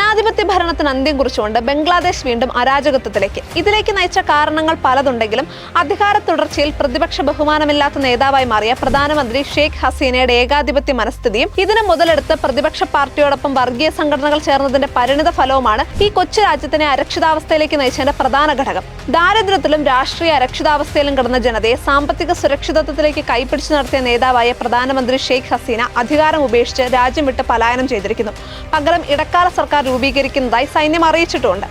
ജനാധിപത്യ ഭരണത്തിന് അന്ത്യം കുറിച്ചുകൊണ്ട് ബംഗ്ലാദേശ് വീണ്ടും അരാജകത്വത്തിലേക്ക്. ഇതിലേക്ക് നയിച്ച കാരണങ്ങൾ പലതുണ്ടെങ്കിലും അധികാര തുടർച്ചയിൽ പ്രതിപക്ഷ ബഹുമാനമില്ലാത്ത നേതാവായി മാറിയ പ്രധാനമന്ത്രി ഷെയ്ഖ് ഹസീനയുടെ ഏകാധിപത്യ മനസ്ഥിതിയും ഇതിന് മുതലെടുത്ത് പ്രതിപക്ഷ പാർട്ടിയോടൊപ്പം വർഗീയ സംഘടനകൾ ചേർന്നതിന്റെ പരിണിത ഫലവുമാണ് ഈ കൊച്ചു രാജ്യത്തിനെ അരക്ഷിതാവസ്ഥയിലേക്ക് നയിച്ചതിന്റെ പ്രധാന ഘടകം. ദാരിദ്ര്യത്തിലും രാഷ്ട്രീയ അരക്ഷിതാവസ്ഥയിലും കിടന്ന ജനതയെ സാമ്പത്തിക സുരക്ഷിതത്വത്തിലേക്ക് കൈപ്പിടിച്ചു നടത്തിയ നേതാവായ പ്രധാനമന്ത്രി ഷെയ്ഖ് ഹസീന അധികാരം ഉപേക്ഷിച്ച് രാജ്യം വിട്ട് പലായനം ചെയ്തിരിക്കുന്നു. പകരം ഇടക്കാല സർക്കാർ രൂപീകരിക്കുന്നതായി സൈന്യം അറിയിച്ചിട്ടുമുണ്ട്.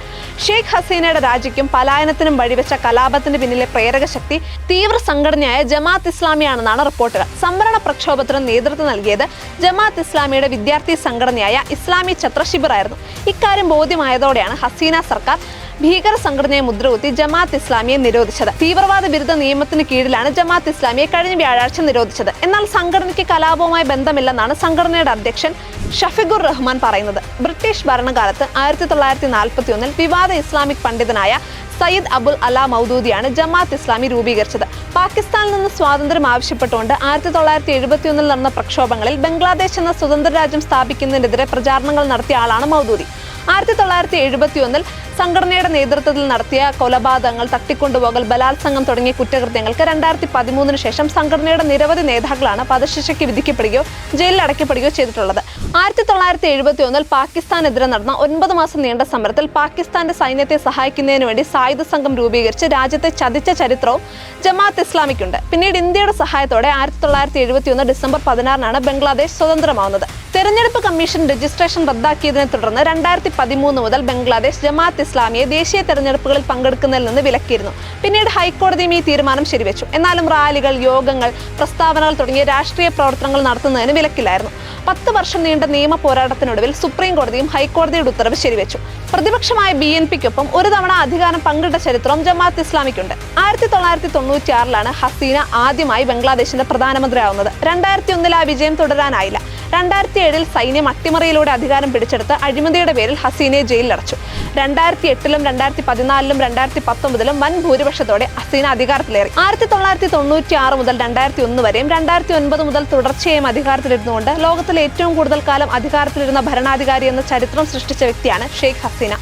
ഷെയ്ഖ് ഹസീനയുടെ രാജിക്കും പലായനത്തിനും വഴിവെച്ച കലാപത്തിന് പിന്നിലെ പ്രേരക ശക്തി തീവ്ര സംഘടനയായ ജമാഅത്ത് ഇസ്ലാമിയാണെന്നാണ് റിപ്പോർട്ടുകൾ. സംവരണ പ്രക്ഷോഭത്തിന് നേതൃത്വം നൽകിയത് ജമാഅത്ത് ഇസ്ലാമിയുടെ വിദ്യാർത്ഥി സംഘടനയായ ഇസ്ലാമി ഛത്ര ശിബിർ ആയിരുന്നു. ഇക്കാര്യം ബോധ്യമായതോടെയാണ് ഹസീന സർക്കാർ ഭീകര സംഘടനയെ മുദ്രകുത്തി ജമാഅത്ത് ഇസ്ലാമിയെ നിരോധിച്ചത്. തീവ്രവാദ വിരുദ്ധ നിയമത്തിന് കീഴിലാണ് ജമാഅത്ത് ഇസ്ലാമിയെ കഴിഞ്ഞ വ്യാഴാഴ്ച നിരോധിച്ചത്. എന്നാൽ സംഘടനയ്ക്ക് കലാപവുമായി ബന്ധമില്ലെന്നാണ് സംഘടനയുടെ അധ്യക്ഷൻ ഷഫീഖുർ റഹ്മാൻ പറയുന്നത്. ബ്രിട്ടീഷ് ഭരണകാലത്ത് 1941 വിവാദ ഇസ്ലാമിക് പണ്ഡിതനായ സയ്യിദ് അബുൽ അല മൗദൂദിയാണ് ജമാഅത്ത് ഇസ്ലാമി രൂപീകരിച്ചത്. പാകിസ്ഥാനിൽ നിന്ന് സ്വാതന്ത്ര്യം ആവശ്യപ്പെട്ടുകൊണ്ട് 1971 നടന്ന പ്രക്ഷോഭങ്ങളിൽ ബംഗ്ലാദേശ് എന്ന സ്വതന്ത്ര രാജ്യം സ്ഥാപിക്കുന്നതിനെതിരെ പ്രചാരണങ്ങൾ നടത്തിയ ആളാണ് മൗദൂദി. 1971 സംഘടനയുടെ നേതൃത്വത്തിൽ നടത്തിയ കൊലപാതകങ്ങൾ, തട്ടിക്കൊണ്ടുപോകൽ, ബലാത്സംഗം തുടങ്ങിയ കുറ്റകൃത്യങ്ങൾക്ക് 2013 ശേഷം സംഘടനയുടെ നിരവധി നേതാക്കളാണ് വധശിക്ഷയ്ക്ക് വിധിക്കപ്പെടുകയോ ജയിലിൽ അടയ്ക്കപ്പെടുകയോ ചെയ്തിട്ടുള്ളത്. 1971 പാകിസ്ഥാനെതിരെ നടന്ന 9 മാസം നീണ്ട സമരത്തിൽ പാകിസ്ഥാന്റെ സൈന്യത്തെ സഹായിക്കുന്നതിന് വേണ്ടി സായുധ സംഘം രൂപീകരിച്ച് രാജ്യത്തെ ചതിച്ച ചരിത്രവും ജമാഅത്ത് ഇസ്ലാമിക്കുണ്ട്. പിന്നീട് ഇന്ത്യയുടെ സഹായത്തോടെ 1971 ഡിസംബർ 16 ബംഗ്ലാദേശ് സ്വതന്ത്രമാവുന്നത്. തെരഞ്ഞെടുപ്പ് കമ്മീഷൻ രജിസ്ട്രേഷൻ റദ്ദാക്കിയതിനെ തുടർന്ന് 2013 മുതൽ ബംഗ്ലാദേശ് ജമാഅത്ത് ഇസ്ലാമിയെ ദേശീയ തെരഞ്ഞെടുപ്പുകളിൽ പങ്കെടുക്കുന്നതിൽ നിന്ന് വിലക്കിയിരുന്നു. പിന്നീട് ഹൈക്കോടതിയും ഈ തീരുമാനം ശരിവെച്ചു. എന്നാലും റാലികൾ, യോഗങ്ങൾ, പ്രസ്താവനകൾ തുടങ്ങിയ രാഷ്ട്രീയ പ്രവർത്തനങ്ങൾ നടത്തുന്നതിന് വിലക്കില്ലായിരുന്നു. 10 വർഷം നീണ്ട നിയമ പോരാട്ടത്തിനൊടുവിൽ സുപ്രീം കോടതിയും ഹൈക്കോടതിയുടെ ഉത്തരവ് ശരിവെച്ചു. പ്രതിപക്ഷമായ BNPക്കൊപ്പം ഒരു തവണ അധികാരം പങ്കിട്ട ചരിത്രവും ജമാഅത്ത് ഇസ്ലാമിക്കുണ്ട്. 1996 ഹസീന ആദ്യമായി ബംഗ്ലാദേശിന്റെ പ്രധാനമന്ത്രിയാവുന്നത്. 2001 ആ വിജയം തുടരാനായില്ല. 2007 സൈന്യം അട്ടിമറിയിലൂടെ അധികാരം പിടിച്ചെടുത്ത് അഴിമതിയുടെ പേരിൽ ഹസീനയെ ജയിലിലടച്ചു. 2008 2014 2019 വൻ ഭൂരിപക്ഷത്തോടെ ഹസീന അധികാരത്തിലേറി. 1996 മുതൽ 2001 വരെയും 2009 മുതൽ തുടർച്ചയായും അധികാരത്തിലിരുന്നുകൊണ്ട് ലോകത്തിലെ ഏറ്റവും കൂടുതൽ കാലം അധികാരത്തിലിരുന്ന ഭരണാധികാരി എന്ന ചരിത്രം സൃഷ്ടിച്ച വ്യക്തിയാണ് ഷെയ്ഖ് ഹസീന.